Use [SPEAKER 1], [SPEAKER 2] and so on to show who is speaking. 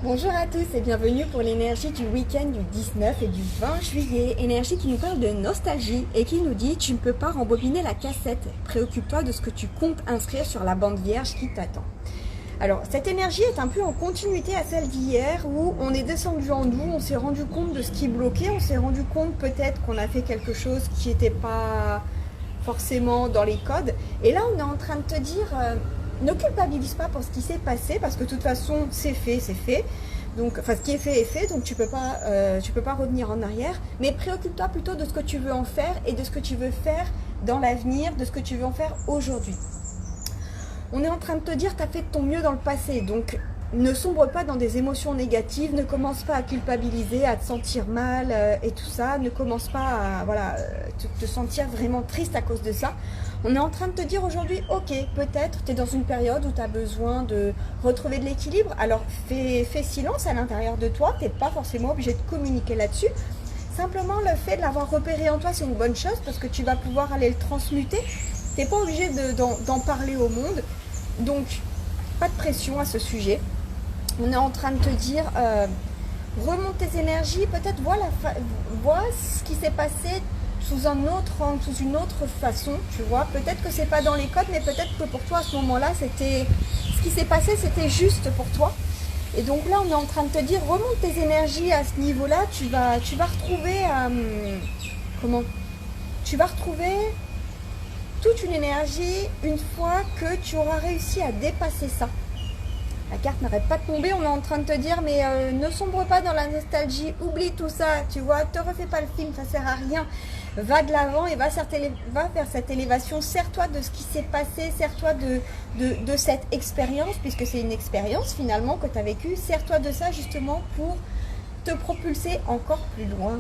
[SPEAKER 1] Bonjour à tous et bienvenue pour l'énergie du week-end du 19 et du 20 juillet. Énergie qui nous parle de nostalgie et qui nous dit tu ne peux pas rembobiner la cassette. Préoccupe-toi de ce que tu comptes inscrire sur la bande vierge qui t'attend. Alors cette énergie est un peu en continuité à celle d'hier où on est descendu en nous, on s'est rendu compte de ce qui bloquait, on s'est rendu compte peut-être qu'on a fait quelque chose qui n'était pas forcément dans les codes. Et là on est en train de te dire... ne culpabilise pas pour ce qui s'est passé parce que de toute façon c'est fait. Donc, enfin, ce qui est fait est fait, donc tu peux pas revenir en arrière. Mais préoccupe-toi plutôt de ce que tu veux en faire et de ce que tu veux faire dans l'avenir, de ce que tu veux en faire aujourd'hui. On est en train de te dire, tu as fait de ton mieux dans le passé, donc ne sombre pas dans des émotions négatives, ne commence pas à culpabiliser, à te sentir mal et tout ça, ne commence pas à te sentir vraiment triste à cause de ça. On est en train de te dire aujourd'hui, ok, peut-être tu es dans une période où tu as besoin de retrouver de l'équilibre, alors fais silence à l'intérieur de toi, tu n'es pas forcément obligé de communiquer là-dessus. Simplement le fait de l'avoir repéré en toi, c'est une bonne chose parce que tu vas pouvoir aller le transmuter. Tu n'es pas obligé d'en parler au monde, donc pas de pression à ce sujet. On est en train de te dire, remonte tes énergies, peut-être vois ce qui s'est passé sous un autre angle, sous une autre façon, tu vois. Peut-être que c'est pas dans les codes, mais peut-être que pour toi à ce moment-là, ce qui s'est passé, c'était juste pour toi. Et donc là, on est en train de te dire, remonte tes énergies à ce niveau-là, tu vas retrouver, tu vas retrouver toute une énergie une fois que tu auras réussi à dépasser ça. La carte n'arrête pas de tomber, on est en train de te dire mais ne sombre pas dans la nostalgie, oublie tout ça, tu vois, te refais pas le film, ça sert à rien. Va de l'avant et va faire cette élévation, sers-toi de ce qui s'est passé, sers-toi de cette expérience, puisque c'est une expérience finalement que tu as vécue, sers-toi de ça justement pour te propulser encore plus loin.